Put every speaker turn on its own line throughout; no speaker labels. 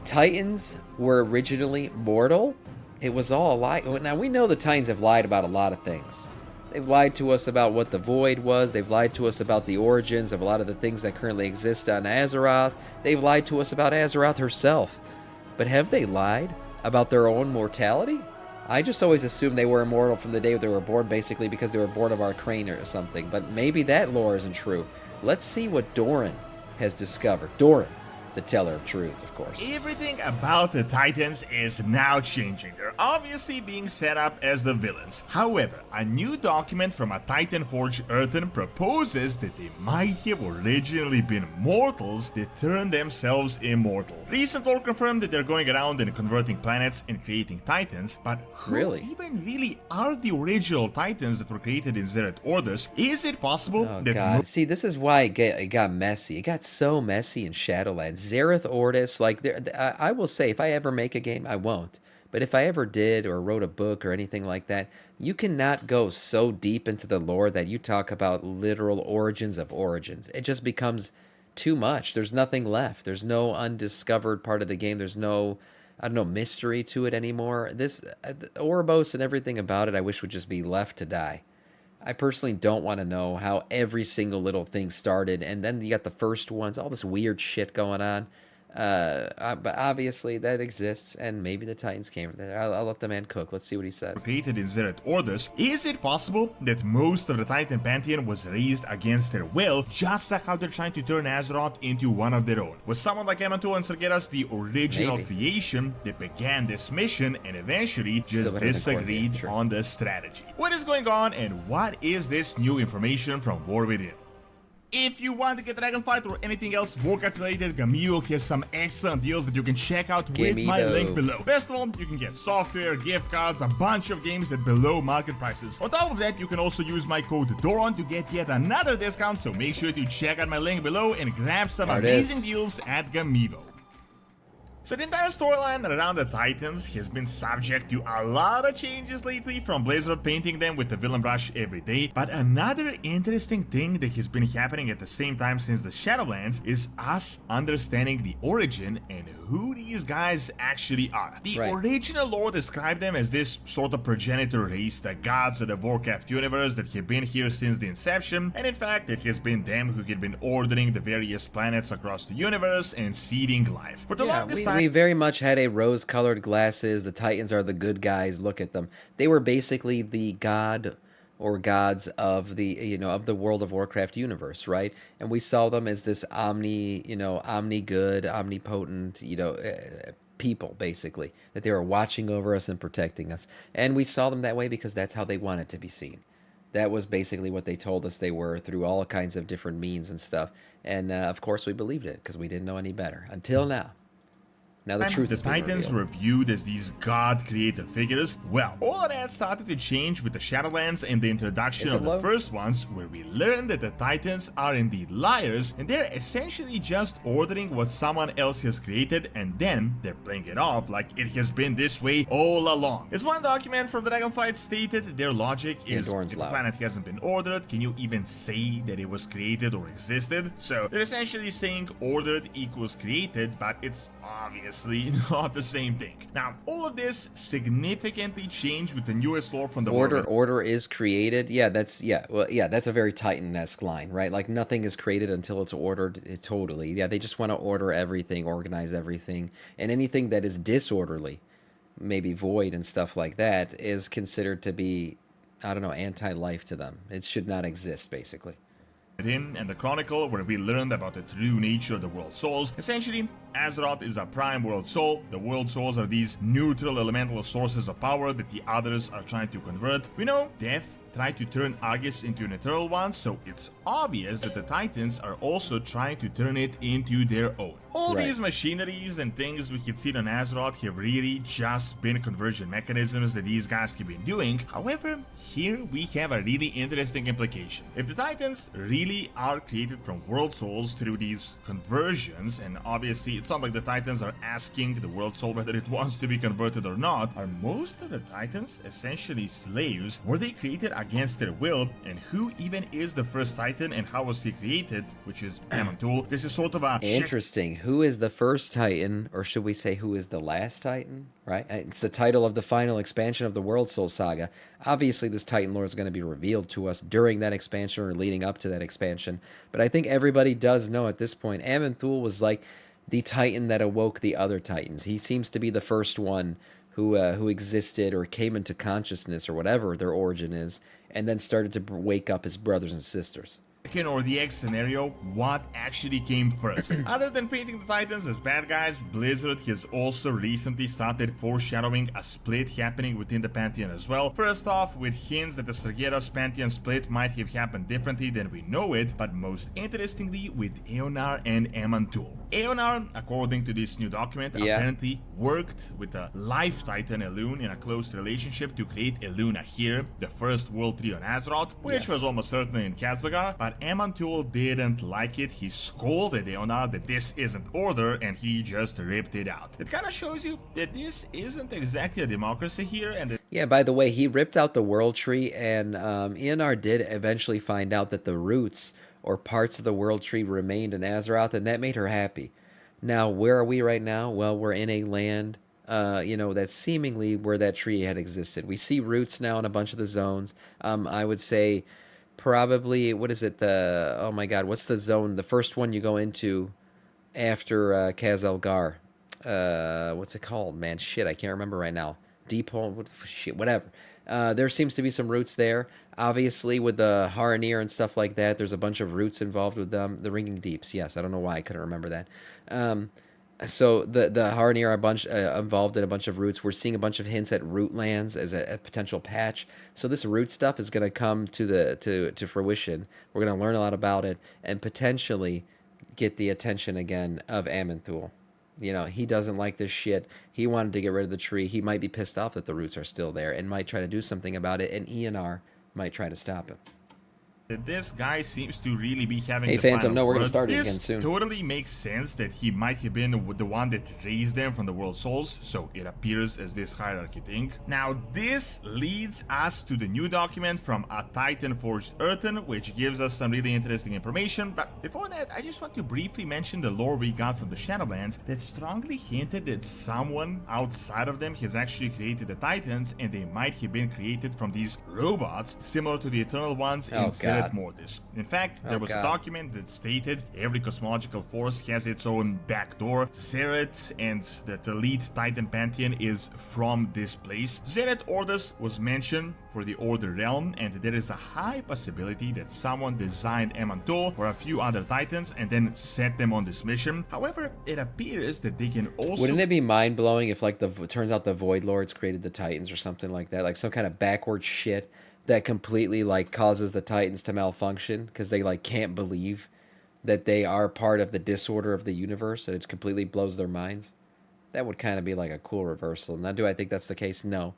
Titans were originally mortal. It was all a lie. Now, we know the Titans have lied about a lot of things. They've lied to us about what the Void was. They've lied to us about the origins of a lot of the things that currently exist on Azeroth. They've lied to us about Azeroth herself. But have they lied about their own mortality? I just always assumed they were immortal from the day they were born, basically because they were born of Arcane or something. But maybe that lore isn't true. Let's see what Doran has discovered. Doran, the teller of truths, of course.
Everything about the Titans is now changing. They're obviously being set up as the villains. However, a new document from a Titan Forge Earthen proposes that they might have originally been mortals that turned themselves immortal. Recent lore confirmed that they're going around and converting planets and creating Titans, but who even really are the original Titans that were created in Zereth Orders? Is it possible that...
God. See, this is why it got messy. It got so messy in Shadowlands. Zereth Ordis, like, I will say, if I ever make a game, I won't. But if I ever did or wrote a book or anything like that, you cannot go so deep into the lore that you talk about literal origins of origins. It just becomes too much. There's nothing left. There's no undiscovered part of the game. There's no, I don't know, mystery to it anymore. This Ouroboros and everything about it, I wish would just be left to die. I personally don't want to know how every single little thing started, and then you got the first ones, all this weird shit going on. But obviously that exists, and maybe the Titans came from that. I'll let the man cook. Let's see what he says.
Created in Zereth Orders, is it possible that most of the Titan Pantheon was raised against their will, just like how they're trying to turn Azeroth into one of their own? Was someone like Amato and Sargeras the original creation that began this mission and eventually just disagreed on the strategy? What is going on, and what is this new information from War Within? If you want to get Dragonflight or anything else Warcraft related, Gamivo has some excellent deals that you can check out with my link below. Best of all, you can get software, gift cards, a bunch of games at below market prices. On top of that, you can also use my code DORAN to get yet another discount, so make sure to check out my link below and grab some amazing deals at Gamivo. So the entire storyline around the Titans has been subject to a lot of changes lately, from Blizzard painting them with the villain brush every day. But another interesting thing that has been happening at the same time since the Shadowlands is us understanding the origin and who these guys actually are. The original lore described them as this sort of progenitor race, the gods of the Warcraft universe that have been here since the inception, and in fact it has been them who had been ordering the various planets across the universe and seeding life. For the longest time,
we very much had a rose-colored glasses. The Titans are the good guys. Look at them. They were basically the god or gods of the, of the World of Warcraft universe, right? And we saw them as this omni-good, omnipotent, people, basically, that they were watching over us and protecting us. And we saw them that way because that's how they wanted to be seen. That was basically what they told us they were through all kinds of different means and stuff. And, of course, we believed it because we didn't know any better until now. Now the truth is the
Titans were viewed as these god-created figures. Well, all of that started to change with the Shadowlands and the introduction of the first ones, where we learned that the Titans are indeed liars, and they're essentially just ordering what someone else has created, and then they're playing it off like it has been this way all along. As one document from the Dragonflight stated, their logic is, if the planet hasn't been ordered, can you even say that it was created or existed? So they're essentially saying ordered equals created, but it's obvious not the same thing. Now, all of this significantly changed with the newest lore from the
order is created. That's a very Titan-esque line, right? Like nothing is created until it's ordered. Totally. Yeah, they just want to order everything, organize everything, and anything that is disorderly, maybe void and stuff like that, is considered to be, I don't know, anti-life to them. It should not exist, basically.
And the Chronicle, where we learned about the true nature of the World Souls. Essentially, Azeroth is a prime World Soul. The World Souls are these neutral elemental sources of power that the others are trying to convert. We know Death tried to turn Argus into an Eternal One, so it's obvious that the Titans are also trying to turn it into their own. All these machineries and things we had seen on Azeroth have really just been conversion mechanisms that these guys have been doing. However, here we have a really interesting implication. If the Titans really are created from World Souls through these conversions, and obviously it's not like the Titans are asking the World Soul whether it wants to be converted or not. Are most of the Titans essentially slaves? Were they created against their will? And who even is the first Titan and how was he created? Which is Amantul. This is sort of a
Interesting. Who is the first Titan, or should we say who is the last Titan? Right? It's the title of the final expansion of the World Soul Saga. Obviously, this Titan lore is going to be revealed to us during that expansion or leading up to that expansion. But I think everybody does know at this point, Amantul was like the Titan that awoke the other Titans. He seems to be the first one who existed or came into consciousness or whatever their origin is, and then started to wake up his brothers and sisters.
or the X scenario, what actually came first? Other than painting the Titans as bad guys, Blizzard has also recently started foreshadowing a split happening within the Pantheon as well. First off, with hints that the Sargeras Pantheon split might have happened differently than we know it, but most interestingly with Eonar and Amantul. Eonar, according to this new document, apparently worked with the Life Titan Elune in a close relationship to create Elune here, the first World Tree on Azeroth, which was almost certainly in Khazlagar, but Amantul didn't like it. He scolded Eonar that this isn't order, and he just ripped it out. It kind of shows you that this isn't exactly a democracy here, and
yeah, by the way, he ripped out the World Tree, and Eonar did eventually find out that the roots or parts of the World Tree remained in Azeroth, and that made her happy. Now, where are we right now? Well, we're in a land, that's seemingly where that tree had existed. We see roots now in a bunch of the zones. I would say probably, what is it? Oh my God, what's the zone? The first one you go into after Khazalgar. What's it called, man? Shit, I can't remember right now. Deep hole, shit, whatever. There seems to be some roots there. Obviously, with the Haranir and stuff like that, there's a bunch of roots involved with them. The Ringing Deeps, yes. I don't know why I couldn't remember that. So the Haranir are a bunch involved in a bunch of roots. We're seeing a bunch of hints at Rootlands as a potential patch. So this root stuff is going to come to fruition. We're going to learn a lot about it and potentially get the attention again of Amantul. He doesn't like this shit. He wanted to get rid of the tree. He might be pissed off that the roots are still there and might try to do something about it, and Eonar might try to stop him.
this guy seems to really be having
Hey,
the
Phantom,
final
no, we're
word.
gonna start it
This
again soon.
totally makes sense that he might have been the one that raised them from the World Souls, so it appears as this hierarchy thing. Now, this leads us to the new document from a Titan Forged Earthen, which gives us some really interesting information, but before that, I just want to briefly mention the lore we got from the Shadowlands that strongly hinted that someone outside of them has actually created the Titans, and they might have been created from these robots, similar to the Eternal Ones in Zereth Mortis. In fact, there was a document that stated every cosmological force has its own backdoor. Zereth and the elite Titan Pantheon is from this place. Zereth Orders was mentioned for the Order realm, and there is a high possibility that someone designed Amantul or a few other Titans and then set them on this mission. However, it appears that they can also...
Wouldn't it be mind-blowing if, like, it turns out the Void Lords created the Titans or something like that? Like, some kind of backward shit that completely, like, causes the Titans to malfunction because they, like, can't believe that they are part of the disorder of the universe, and it completely blows their minds. That would kind of be like a cool reversal. Now, do I think that's the case? No.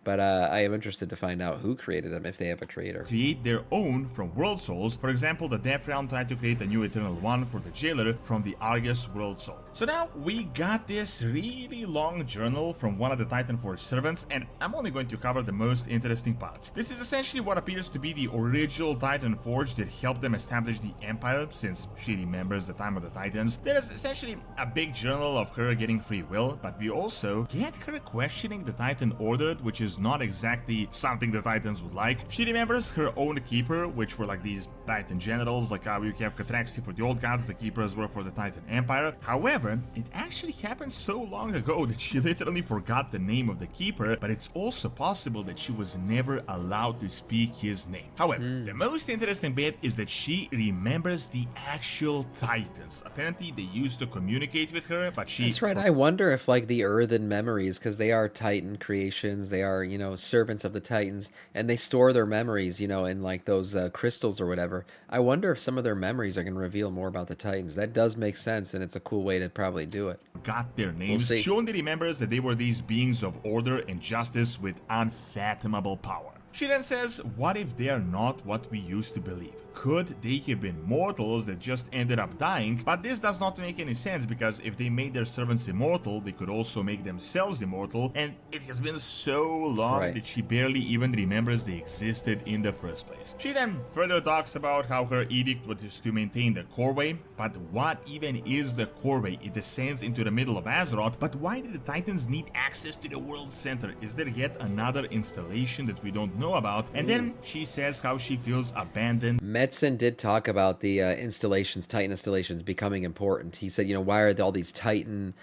But I am interested to find out who created them, if they have a creator.
Create their own from World Souls. For example, the Death Realm tried to create a new Eternal One for the Jailer from the Argus World Soul. So now we got this really long journal from one of the Titan Forge servants, and I'm only going to cover the most interesting parts. This is essentially what appears to be the original Titan Forge that helped them establish the Empire, since she remembers the time of the Titans. There is essentially a big journal of her getting free will, but we also get her questioning the Titan Order, which is not exactly something the Titans would like. She remembers her own Keeper, which were like these Titan generals, like how you have Catraxi for the Old Gods, the Keepers were for the Titan Empire. However, it actually happened so long ago that she literally forgot the name of the Keeper, but it's also possible that she was never allowed to speak his name. However, the most interesting bit is that she remembers the actual Titans. Apparently, they used to communicate with her, but she...
That's right. I wonder if, like, the earthen memories, because they are Titan creations, they are, servants of the Titans, and they store their memories, in, like, those crystals or whatever. I wonder if some of their memories are going to reveal more about the Titans. That does make sense, and it's a cool way to probably do it.
Got their names. She only remembers that they were these beings of order and justice with unfathomable power. She then says, what if they are not what we used to believe? Could they have been mortals that just ended up dying? But this does not make any sense, because if they made their servants immortal, they could also make themselves immortal, and it has been so long that she barely even remembers they existed in the first place. She then further talks about how her edict was to maintain the coreway, but what even is the coreway? It descends into the middle of Azeroth, but why did the Titans need access to the world center? Is there yet another installation that we don't know about? And then she says how she feels abandoned.
Metzen did talk about the installations, Titan installations, becoming important. He said, why are all these Titan,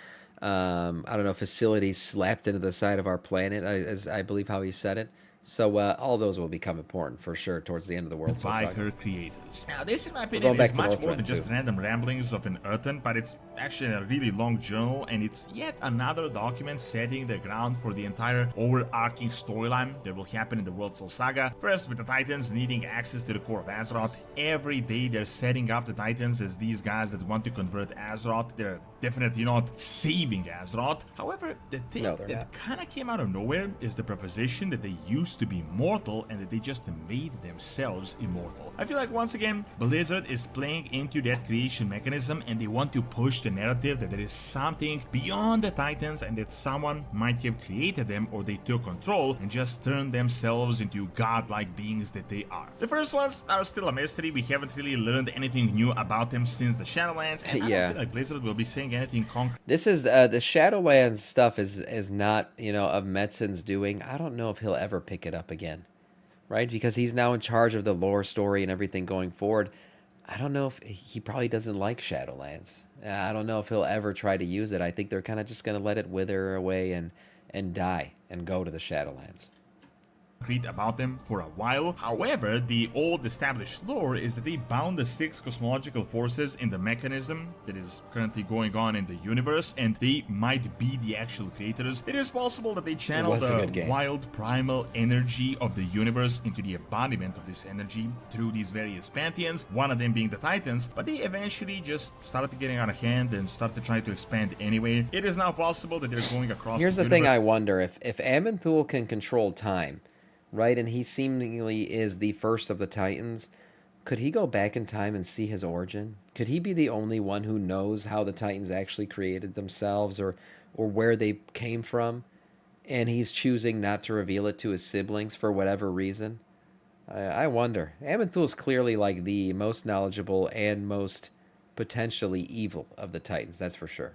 I don't know, facilities slapped into the side of our planet, as I believe how he said it. So all those will become important for sure towards the end of the world.
By her creators. Now, this, in my opinion, is much more than just random ramblings of an earthen, but it's actually a really long journal, and it's yet another document setting the ground for the entire overarching storyline that will happen in the World Soul Saga. First, with the Titans needing access to the core of Azeroth. Every day they're setting up the Titans as these guys that want to convert Azeroth. They're definitely not saving Azeroth. However, the thing that kind of came out of nowhere is the proposition that they used to be mortal and that they just made themselves immortal. I feel like once again Blizzard is playing into that creation mechanism, and they want to push the narrative that there is something beyond the Titans and that someone might have created them, or they took control and just turned themselves into godlike beings that they are. The first ones are still a mystery. We haven't really learned anything new about them since the Shadowlands, and I don't feel like Blizzard will be saying anything concrete.
This is the Shadowlands stuff is not of Metzen's doing. I don't know if he'll ever pick it up again, right? Because he's now in charge of the lore story and everything going forward. I don't know if he probably doesn't like Shadowlands. I don't know if he'll ever try to use it. I think they're kind of just going to let it wither away and die and go to the Shadowlands
about them for a while. However, the old established lore is that they bound the 6 cosmological forces in the mechanism that is currently going on in the universe, and they might be the actual creators. It is possible that they channel the wild primal energy of the universe into the embodiment of this energy through these various pantheons, one of them being the Titans, but they eventually just started getting out of hand and started trying to expand anyway. It is now possible that they're going across
Here's
the
thing I wonder, if Aman'Thul can control time, right, and he seemingly is the first of the Titans, could he go back in time and see his origin? Could he be the only one who knows how the Titans actually created themselves, or where they came from, and he's choosing not to reveal it to his siblings for whatever reason? I wonder. Aman'Thul is clearly like the most knowledgeable and most potentially evil of the Titans, that's for sure.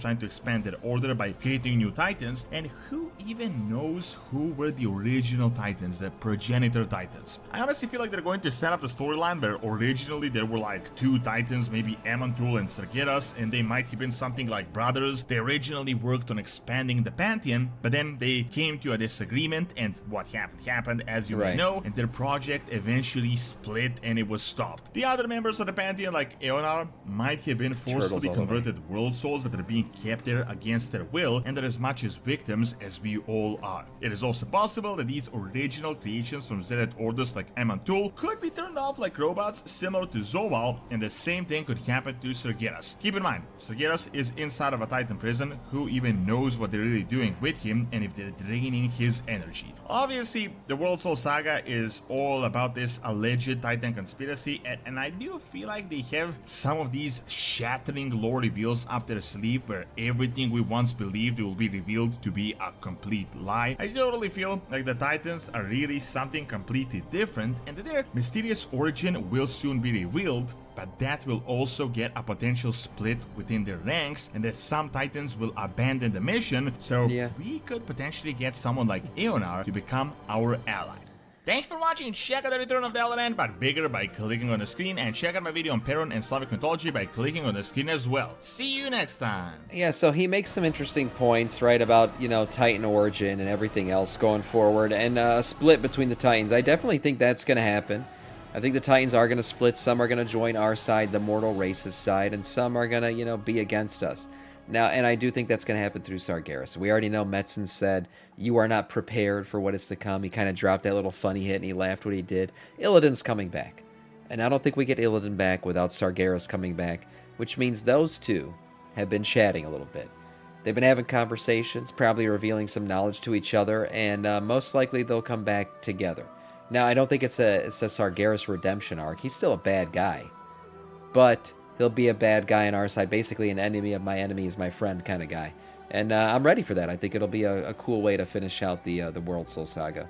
Trying to expand their order by creating new Titans, and who even knows who were the original Titans, the progenitor Titans? I honestly feel like they're going to set up the storyline where originally there were like 2 Titans, maybe Aman'Thul and Sargeras, and they might have been something like brothers. They originally worked on expanding the Pantheon, but then they came to a disagreement, and what happened, as you may know, and their project eventually split and it was stopped. The other members of the Pantheon, like Eonar, might have been forcefully converted world souls that are being kept there against their will, and are as much as victims as we all are. It is also possible that these original creations from Zereth orders like Aman'Thul could be turned off like robots similar to Zoval, and the same thing could happen to Sargeras. Keep in mind, Sargeras is inside of a Titan prison. Who even knows what they're really doing with him and if they're draining his energy? Obviously, the World Soul Saga is all about this alleged Titan conspiracy, and I do feel like they have some of these shattering lore reveals up their sleeve, where everything we once believed will be revealed to be a complete lie. I totally feel like the Titans are really something completely different, and that their mysterious origin will soon be revealed, but that will also get a potential split within their ranks, and that some Titans will abandon the mission, so we could potentially get someone like Eonar to become our ally. Thanks for watching. Check out the Return of the Elden, but bigger, by clicking on the screen, and check out my video on Perun and Slavic mythology by clicking on the screen as well. See you next time.
Yeah, so he makes some interesting points, right, about, Titan origin and everything else going forward, and a split between the Titans. I definitely think that's going to happen. I think the Titans are going to split. Some are going to join our side, the mortal race's side, and some are going to, be against us. Now, and I do think that's going to happen through Sargeras. We already know Metzen said, you are not prepared for what is to come. He kind of dropped that little funny hit, and he laughed when he did. Illidan's coming back. And I don't think we get Illidan back without Sargeras coming back, which means those two have been chatting a little bit. They've been having conversations, probably revealing some knowledge to each other, and most likely they'll come back together. Now, I don't think it's a Sargeras redemption arc. He's still a bad guy, but he'll be a bad guy on our side, basically an enemy of my enemy is my friend kind of guy. And I'm ready for that. I think it'll be a cool way to finish out the World Soul Saga.